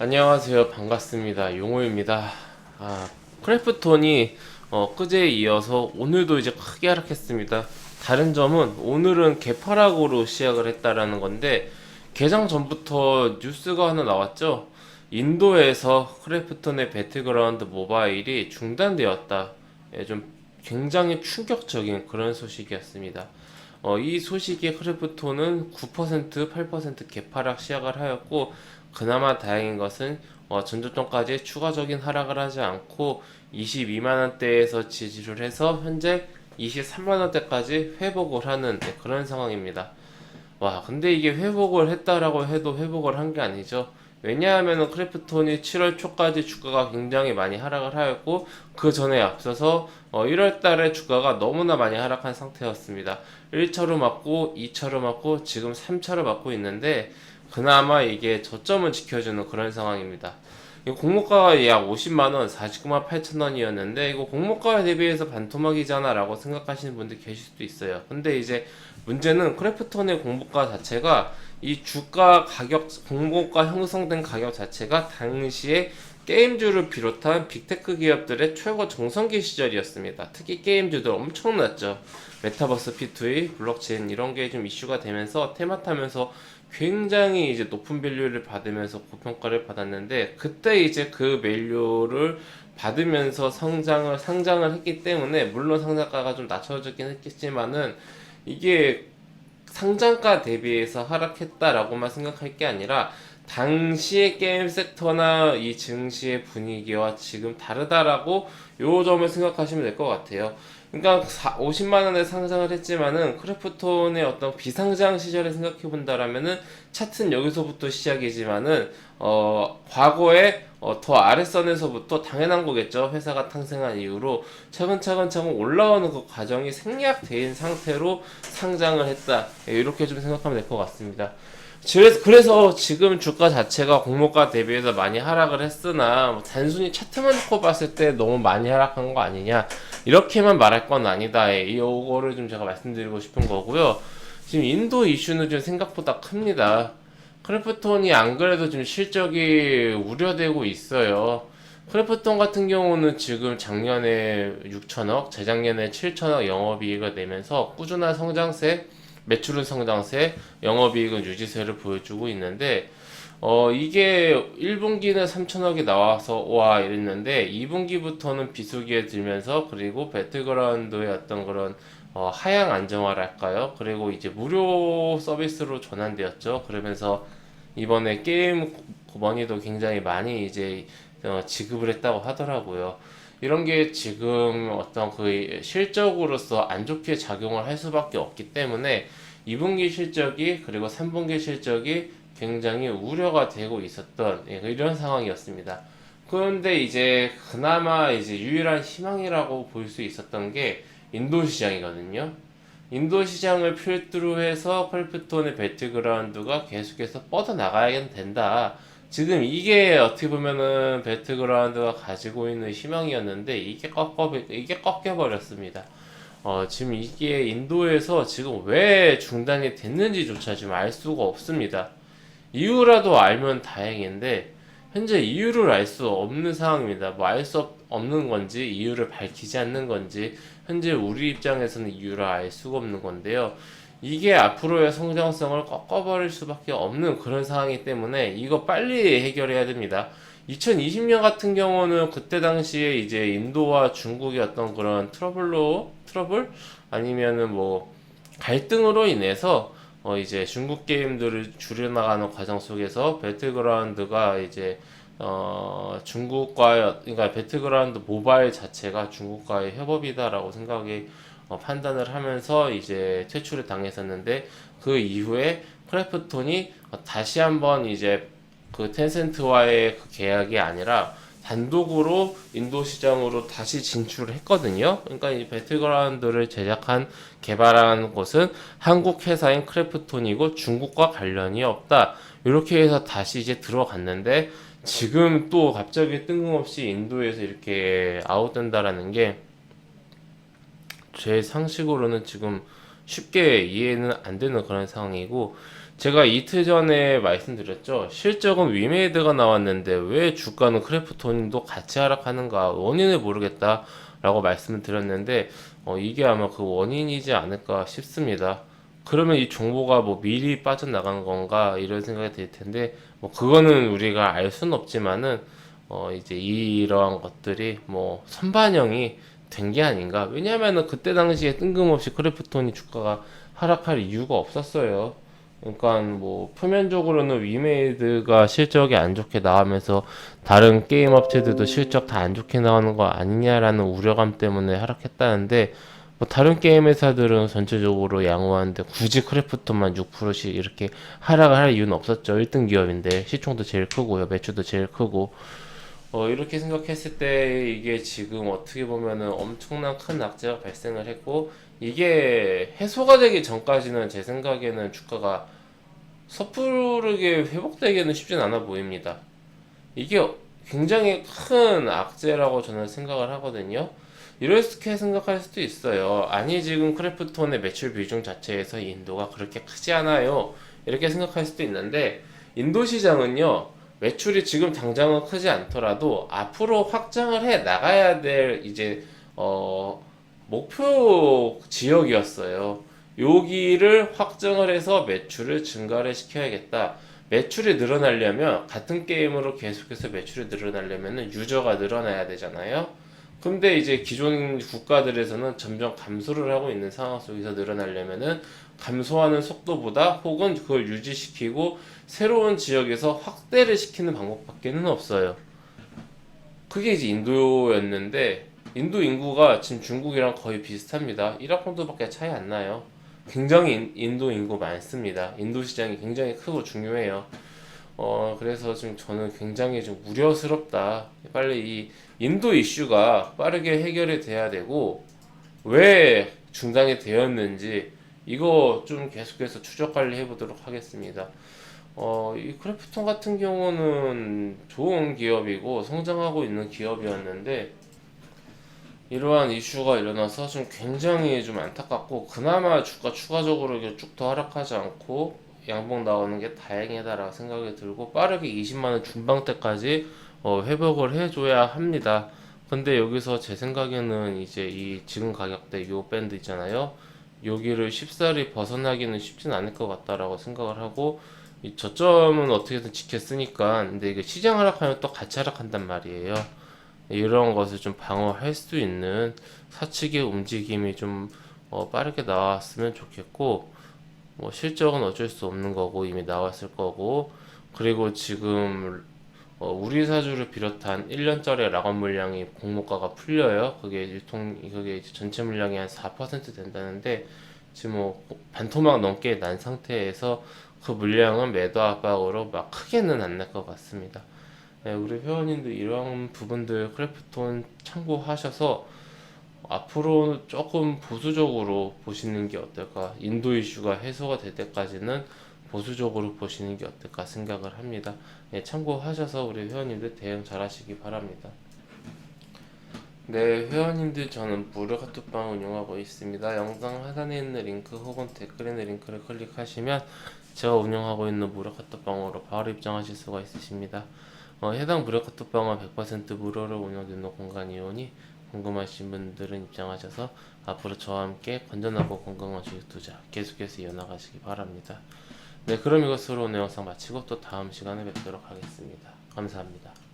안녕하세요. 반갑습니다. 용호입니다. 크래프톤이 그제에 이어서 오늘도 이제 크게 하락했습니다. 다른 점은 오늘은 개파락으로 시작을 했다라는 건데, 개장 전부터 뉴스가 하나 나왔죠. 인도에서 크래프톤의 배틀그라운드 모바일이 중단되었다. 좀 굉장히 충격적인 그런 소식이었습니다. 이 소식에 크래프톤은 9%, 8% 개파락 시작을 하였고, 그나마 다행인 것은 전저점까지 추가적인 하락을 하지 않고 22만원대에서 지지를 해서 현재 23만원대까지 회복을 하는 그런 상황입니다. 와, 근데 이게 회복을 했다라고 해도 회복을 한 게 아니죠. 왜냐하면 크래프톤이 7월 초까지 주가가 굉장히 많이 하락을 하였고, 그 전에 앞서서 1월 달에 주가가 너무나 많이 하락한 상태였습니다. 1차로 맞고 2차로 맞고 지금 3차로 맞고 있는데, 그나마 이게 저점을 지켜주는 그런 상황입니다. 공모가가 약 50만원, 49만 8천원이었는데, 이거 공모가 대비해서 반토막이잖아 라고 생각하시는 분들 계실 수도 있어요. 근데 이제 문제는 크래프톤의 공모가 자체가 이 주가 가격, 공모가 형성된 가격 자체가 당시에 게임주를 비롯한 빅테크 기업들의 최고 정성기 시절이었습니다. 특히 게임주들 엄청났죠. 메타버스 P2E, 블록체인 이런 게 좀 이슈가 되면서 테마 타면서 굉장히 이제 높은 밸류를 받으면서 고평가를 받았는데, 그때 이제 그 밸류를 받으면서 상장을 했기 때문에, 물론 상장가가 좀 낮춰졌긴 했겠지만은 이게 상장가 대비해서 하락했다라고만 생각할 게 아니라 당시의 게임 섹터나 이 증시의 분위기와 지금 다르다라고 요 점을 생각하시면 될 것 같아요. 그러니까 50만 원에 상장을 했지만은 크래프톤의 어떤 비상장 시절에 생각해 본다라면은 차트는 여기서부터 시작이지만은 과거에 더 아랫선에서부터 당연한 거겠죠. 회사가 탄생한 이후로 차근차근 올라오는 그 과정이 생략된 상태로 상장을 했다. 이렇게 좀 생각하면 될 것 같습니다. 그래서 지금 주가 자체가 공모가 대비해서 많이 하락을 했으나, 뭐 단순히 차트만 놓고 봤을 때 너무 많이 하락한 거 아니냐, 이렇게만 말할 건 아니다. 이거를 좀 제가 말씀드리고 싶은 거고요. 지금 인도 이슈는 좀 생각보다 큽니다. 크래프톤이 안 그래도 좀 실적이 우려되고 있어요. 크래프톤 같은 경우는 지금 작년에 6천억, 재작년에 7천억 영업이익을 내면서 꾸준한 성장세, 매출은 성장세, 영업이익은 유지세를 보여주고 있는데, 이게 1분기는 3천억이 나와서 와 이랬는데, 2분기부터는 비수기에 들면서, 그리고 배틀그라운드의 어떤 그런 하향 안정화랄까요? 그리고 이제 무료 서비스로 전환되었죠. 그러면서 이번에 게임 머니도 굉장히 많이 이제 지급을 했다고 하더라고요. 이런 게 지금 어떤 그 실적으로서 안 좋게 작용을 할 수밖에 없기 때문에 2분기 실적이, 그리고 3분기 실적이 굉장히 우려가 되고 있었던 이런 상황이었습니다. 그런데 이제 그나마 이제 유일한 희망이라고 볼 수 있었던 게 인도 시장이거든요. 인도 시장을 필두로 해서 크래프톤의 배틀그라운드가 계속해서 뻗어나가야 된다. 지금 이게 어떻게 보면은 배틀그라운드가 가지고 있는 희망이었는데, 이게 꺾여버렸습니다. 지금 이게 인도에서 지금 왜 중단이 됐는지조차 지금 알 수가 없습니다. 이유라도 알면 다행인데, 현재 이유를 알 수 없는 상황입니다. 뭐 알 수 없는 건지, 이유를 밝히지 않는 건지, 현재 우리 입장에서는 이유를 알 수가 없는 건데요. 이게 앞으로의 성장성을 꺾어버릴 수밖에 없는 그런 상황이기 때문에 이거 빨리 해결해야 됩니다. 2020년 같은 경우는 그때 당시에 이제 인도와 중국의 어떤 그런 트러블? 아니면은 뭐 갈등으로 인해서 이제 중국 게임들을 줄여나가는 과정 속에서 배틀그라운드가 이제 그러니까 배틀그라운드 모바일 자체가 중국과의 협업이다라고 판단을 하면서 이제 퇴출을 당했었는데, 그 이후에 크래프톤이 다시 한번 이제 그 텐센트와의 그 계약이 아니라 단독으로 인도 시장으로 다시 진출을 했거든요. 그러니까 이 배틀그라운드를 개발한 곳은 한국 회사인 크래프톤이고 중국과 관련이 없다. 이렇게 해서 다시 이제 들어갔는데, 지금 또 갑자기 뜬금없이 인도에서 이렇게 아웃된다라는 게 제 상식으로는 지금 쉽게 이해는 안 되는 그런 상황이고, 제가 이틀 전에 말씀드렸죠. 실적은 위메이드가 나왔는데 왜 주가는 크래프톤도 같이 하락하는가 원인을 모르겠다라고 말씀을 드렸는데, 이게 아마 그 원인이지 않을까 싶습니다. 그러면 이 정보가 뭐 미리 빠져나간 건가 이런 생각이 들 텐데, 뭐 그거는 우리가 알 수는 없지만은 이제 이러한 것들이 뭐 선반영이 된 게 아닌가. 왜냐면은 그때 당시에 뜬금없이 크래프톤이 주가가 하락할 이유가 없었어요. 그러니까 뭐 표면적으로는 위메이드가 실적이 안 좋게 나오면서 다른 게임 업체들도 실적 다 안 좋게 나오는 거 아니냐라는 우려감 때문에 하락했다는데, 뭐 다른 게임 회사들은 전체적으로 양호한데 굳이 크래프톤만 6%씩 이렇게 하락을 할 이유는 없었죠. 1등 기업인데 시총도 제일 크고요, 매출도 제일 크고. 이렇게 생각했을 때 이게 지금 어떻게 보면은 엄청난 큰 악재가 발생을 했고, 이게 해소가 되기 전까지는 제 생각에는 주가가 섣부르게 회복되기는 쉽진 않아 보입니다. 이게 굉장히 큰 악재라고 저는 생각을 하거든요. 이렇게 생각할 수도 있어요. 아니, 지금 크래프톤의 매출 비중 자체에서 인도가 그렇게 크지 않아요. 이렇게 생각할 수도 있는데, 인도 시장은요, 매출이 지금 당장은 크지 않더라도 앞으로 확장을 해 나가야 될 이제 목표 지역이었어요. 여기를 확정을 해서 매출을 증가를 시켜야겠다. 매출이 늘어나려면 같은 게임으로 계속해서 매출이 늘어나려면 유저가 늘어나야 되잖아요. 근데 이제 기존 국가들에서는 점점 감소를 하고 있는 상황 속에서 늘어나려면은 감소하는 속도보다 혹은 그걸 유지시키고 새로운 지역에서 확대를 시키는 방법밖에는 없어요. 그게 이제 인도였는데, 인도 인구가 지금 중국이랑 거의 비슷합니다. 1억 정도밖에 차이 안 나요. 굉장히 인도 인구 많습니다. 인도 시장이 굉장히 크고 중요해요. 그래서 지금 저는 굉장히 좀 우려스럽다. 빨리 이 인도 이슈가 빠르게 해결이 돼야 되고, 왜 중단이 되었는지 이거 좀 계속해서 추적 관리해 보도록 하겠습니다. 이 크래프톤 같은 경우는 좋은 기업이고 성장하고 있는 기업이었는데, 이러한 이슈가 일어나서 좀 굉장히 좀 안타깝고, 그나마 주가 추가적으로 이렇게 쭉 더 하락하지 않고 양봉 나오는 게 다행이다라고 생각이 들고, 빠르게 20만원 중반대까지 회복을 해줘야 합니다. 근데 여기서 제 생각에는 이제 이 지금 가격대 요 밴드 있잖아요. 여기를 쉽사리 벗어나기는 쉽진 않을 것 같다라고 생각을 하고, 이 저점은 어떻게든 지켰으니까. 근데 이게 시장 하락하면 또 같이 하락한단 말이에요. 이런 것을 좀 방어할 수 있는 사측의 움직임이 좀 빠르게 나왔으면 좋겠고, 뭐 실적은 어쩔 수 없는 거고 이미 나왔을 거고, 그리고 지금 우리 사주를 비롯한 1년짜리 락업 물량이 공모가가 풀려요. 그게 이제 전체 물량이 한 4% 된다는데, 지금 뭐 반토막 넘게 난 상태에서 그 물량은 매도 압박으로 막 크게는 안 날 것 같습니다. 네, 우리 회원님들 이런 부분들 크래프톤 참고하셔서 앞으로 조금 보수적으로 보시는 게 어떨까. 인도 이슈가 해소가 될 때까지는 보수적으로 보시는 게 어떨까 생각을 합니다. 네, 참고하셔서 우리 회원님들 대응 잘 하시기 바랍니다. 네, 회원님들, 저는 무료 카톡방 운영하고 있습니다. 영상 하단에 있는 링크 혹은 댓글에 있는 링크를 클릭하시면 제가 운영하고 있는 무료 카톡방으로 바로 입장하실 수가 있으십니다. 해당 무료 카톡방은 100% 무료로 운영되는 공간이오니 궁금하신 분들은 입장하셔서 앞으로 저와 함께 건전하고 건강한 주식 투자 계속해서 이어나가시기 바랍니다. 네, 그럼 이것으로 오늘 영상 마치고 또 다음 시간에 뵙도록 하겠습니다. 감사합니다.